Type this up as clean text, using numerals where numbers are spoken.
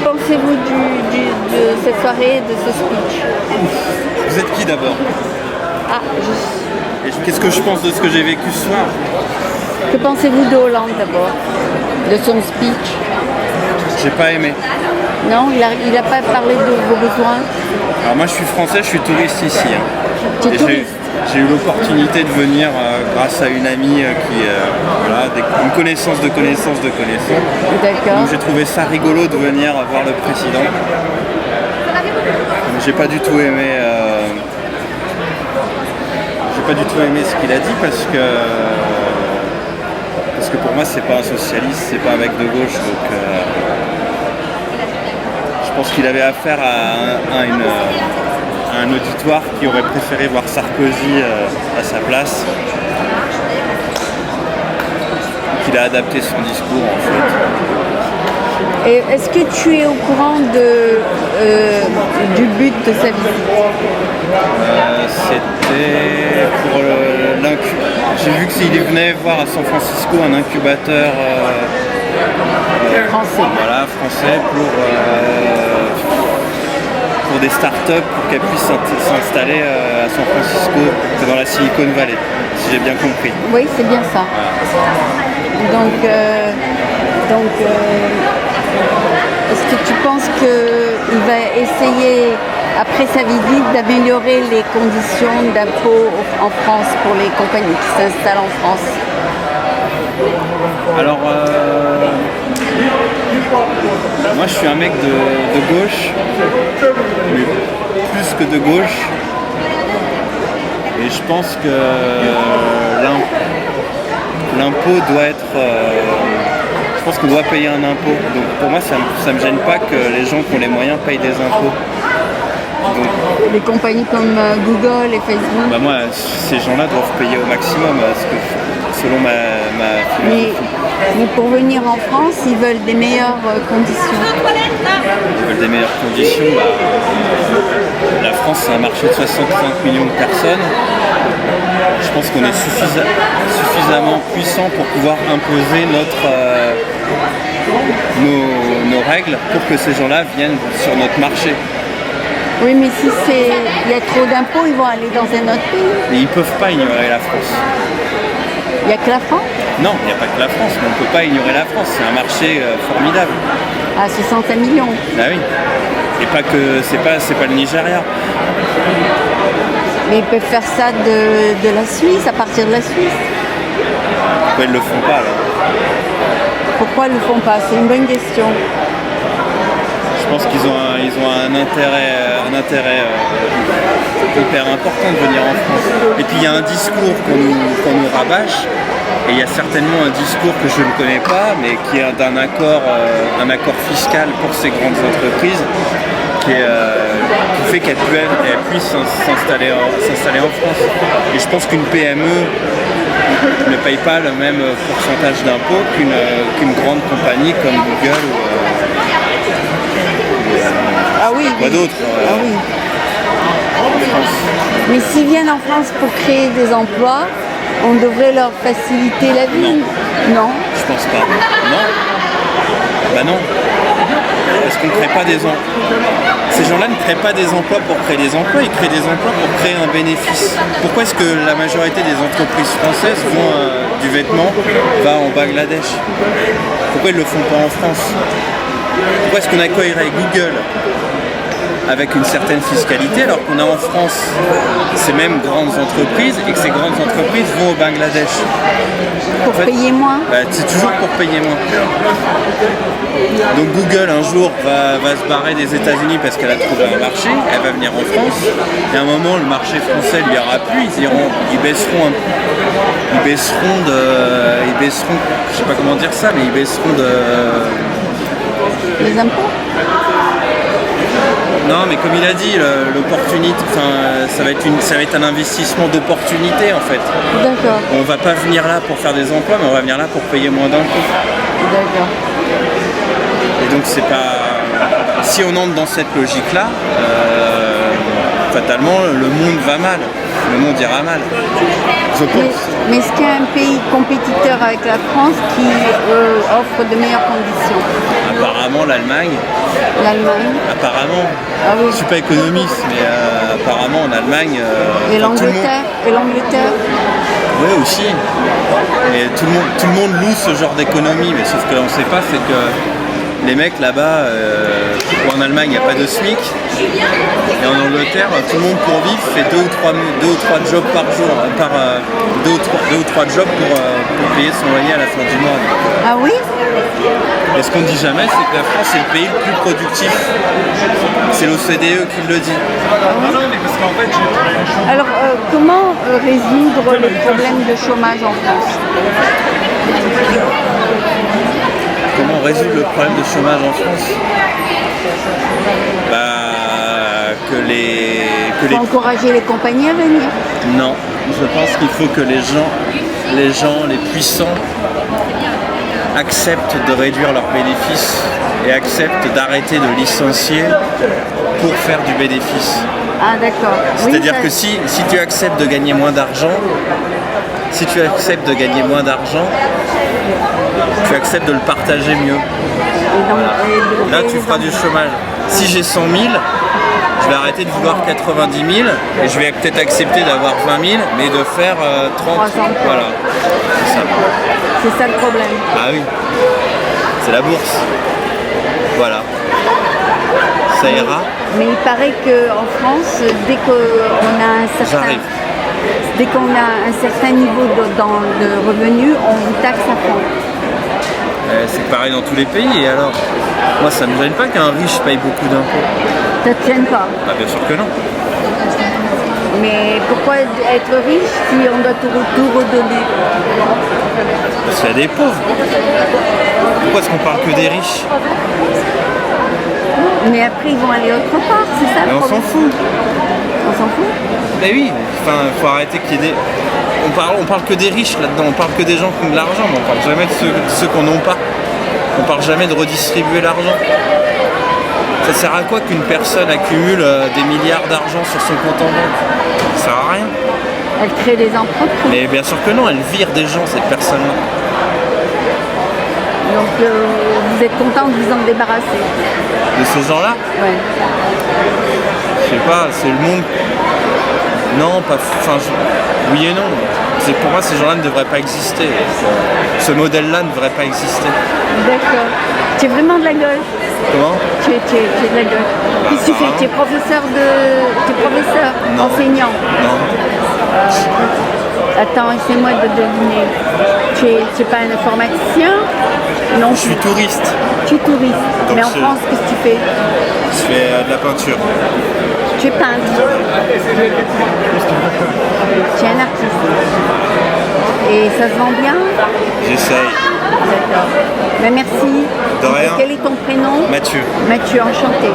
pensez-vous de cette soirée, de ce speech? Vous êtes qui d'abord? Ah, Qu'est-ce que je pense de ce que j'ai vécu ce soir? que pensez-vous de Hollande d'abord? De son speech? J'ai pas aimé. Non, il a pas parlé de vos besoins? Alors moi je suis français, je suis touriste ici. Tu es Et touriste? j'ai eu l'opportunité de venir grâce à une amie une connaissance de connaissance de connaissance. D'accord. Donc j'ai trouvé ça rigolo de venir voir le président. J'ai pas du tout aimé. J'ai pas du tout aimé ce qu'il a dit parce que pour moi c'est pas un socialiste, c'est pas un mec de gauche, donc je pense qu'il avait affaire à un auditoire qui aurait préféré voir Sarkozy à sa place. Donc il a adapté son discours en fait. Et est-ce que tu es au courant du but de sa visite? C'était pour j'ai vu que s'il venait voir à San Francisco un incubateur Français. Voilà, français pour des startups pour qu'elles puissent s'installer à San Francisco, dans la Silicon Valley, si j'ai bien compris. Oui, c'est bien ça. Donc, est-ce que tu penses qu'il va essayer, après sa visite, d'améliorer les conditions d'impôt en France pour les compagnies qui s'installent en France? Alors, moi je suis un mec de gauche, mais plus que de gauche. Et je pense que l'impôt doit être... je pense qu'on doit payer un impôt. Donc pour moi, ça me gêne pas que les gens qui ont les moyens payent des impôts. Donc, les compagnies comme Google et Facebook. Bah moi, ces gens-là doivent payer au maximum, selon ma philosophie. Mais pour venir en France, ils veulent des meilleures conditions. Ils veulent des meilleures conditions. La France, c'est un marché de 65 millions de personnes. Je pense qu'on est suffisamment puissant pour pouvoir imposer nos règles pour que ces gens-là viennent sur notre marché. Oui, mais si il y a trop d'impôts, ils vont aller dans un autre pays. Mais ils ne peuvent pas ignorer la France. Il n'y a que la France? Non, il n'y a pas que la France, mais on ne peut pas ignorer la France. C'est un marché formidable. À 65 millions. Ah oui. Et pas que c'est pas le Nigeria. Mais ils peuvent faire ça de la Suisse, à partir de la Suisse. Pourquoi ils ne le font pas alors? Pourquoi ils ne le font pas? C'est une bonne question. Je pense qu'ils ont un intérêt hyper important de venir en France. Et puis il y a un discours qu'on nous rabâche, et il y a certainement un discours que je ne connais pas, mais qui est un accord fiscal pour ces grandes entreprises, qui fait qu'elles puissent s'installer en France. Et je pense qu'une PME ne paye pas le même pourcentage d'impôts qu'une grande compagnie comme Google ou Ah oui. quoi d'autre Ah oui. en France. Mais s'ils viennent en France pour créer des emplois, on devrait leur faciliter la vie. Non. Je pense pas. Non. Bah non. Parce qu'on ne crée pas des emplois. Ces gens-là ne créent pas des emplois pour créer des emplois, ils créent des emplois pour créer un bénéfice. Pourquoi est-ce que la majorité des entreprises françaises du vêtement va en Bangladesh? Pourquoi ils ne le font pas en France? Pourquoi est-ce qu'on accueillerait Google avec une certaine fiscalité alors qu'on a en France ces mêmes grandes entreprises et que ces grandes entreprises vont au Bangladesh? Pour payer moins? C'est toujours pour payer moins. Donc Google un jour va se barrer des États-Unis parce qu'elle a trouvé un marché, elle va venir en France, et à un moment le marché français lui aura plu, ils baisseront, je sais pas comment dire ça, mais ils baisseront Les impôts? Non, mais comme il a dit, l'opportunité, ça va être un investissement d'opportunité en fait. D'accord. On va pas venir là pour faire des emplois, mais on va venir là pour payer moins d'impôts. D'accord. Et donc c'est pas. Si on entre dans cette logique-là, fatalement le monde va mal. le monde ira mal. Je Mais, pense. mais est-ce qu'il y a un pays compétiteur avec la France qui offre de meilleures conditions? Apparemment, l'Allemagne. L'Allemagne? Apparemment. Ah oui. Je suis pas économiste, mais apparemment en Allemagne. Et enfin, tout le monde- l'Angleterre? Et l'Angleterre? Oui, aussi. Et tout le monde loue ce genre d'économie, mais sauf que là, on sait pas, c'est que les mecs là-bas, en Allemagne, il n'y a pas de SMIC. Et en Angleterre, tout le monde pour vivre fait deux ou trois jobs par jour, deux ou trois jobs pour payer son loyer à la fin du mois. Ah oui? Et ce qu'on ne dit jamais, c'est que la France est le pays le plus productif. C'est l'OCDE qui le dit. Alors, comment résoudre le problème de chômage en France? Comment résoudre le problème de chômage en France? Que Faut encourager les compagnies à venir. Non, je pense qu'il faut que les puissants acceptent de réduire leurs bénéfices et acceptent d'arrêter de licencier pour faire du bénéfice. Ah d'accord. Oui, C'est-à-dire ça- que si tu acceptes de gagner moins d'argent, tu acceptes de le partager mieux. et donc, Là, tu feras du chômage. Si j'ai 100 000, je vais arrêter de vouloir 90 000 et je vais peut-être accepter d'avoir 20 000, mais de faire 30. 300. Voilà, c'est ça. C'est ça le problème. Ah oui, c'est la bourse. Voilà. Ça ira. Mais il paraît qu'en France, dès qu'on a un certain niveau de revenus, on vous taxe à fond. C'est pareil dans tous les pays. Et alors, moi, ça ne me gêne pas qu'un riche paye beaucoup d'impôts. Ça ne te gêne pas. Ah, bien sûr que non. Mais pourquoi être riche si on doit tout redonner? Parce qu'il y a des pauvres. Pourquoi est-ce qu'on parle que des riches? Mais après, ils vont aller autre part, c'est ça le Mais on problème. s'en fout. On s'en fout? Mais oui, enfin, faut arrêter qu'il y ait des... On parle que des riches là-dedans, on parle que des gens qui ont de l'argent, mais on parle jamais de ceux qui n'en ont pas. On parle jamais de redistribuer l'argent. Ça sert à quoi qu'une personne accumule des milliards d'argent sur son compte en banque? Ça sert à rien. Elle crée des entreprises. Mais bien sûr que non, elle vire des gens, cette personne-là. Donc vous êtes content de vous en débarrasser. De ces gens-là, Ouais. je sais pas, c'est le monde. Non, pas. Enfin, oui et non. Pour moi, ces gens-là ne devraient pas exister. Ce modèle-là ne devrait pas exister. D'accord. Tu es vraiment de la gueule. Comment? Tu es de la gueule. Qu'est-ce que tu fais? Tu es professeur Non. enseignant. Non. Attends, essaie-moi de deviner. Tu es pas un informaticien? Non. Je suis touriste. Tu es touriste. Donc Mais en c'est- France, qu'est-ce que tu fais? Je fais de la peinture. Tu es peintre. Tu es un artiste. Et ça se vend bien? J'essaye. D'accord. Ben merci. De rien. Quel est ton prénom? Mathieu. Mathieu, enchanté.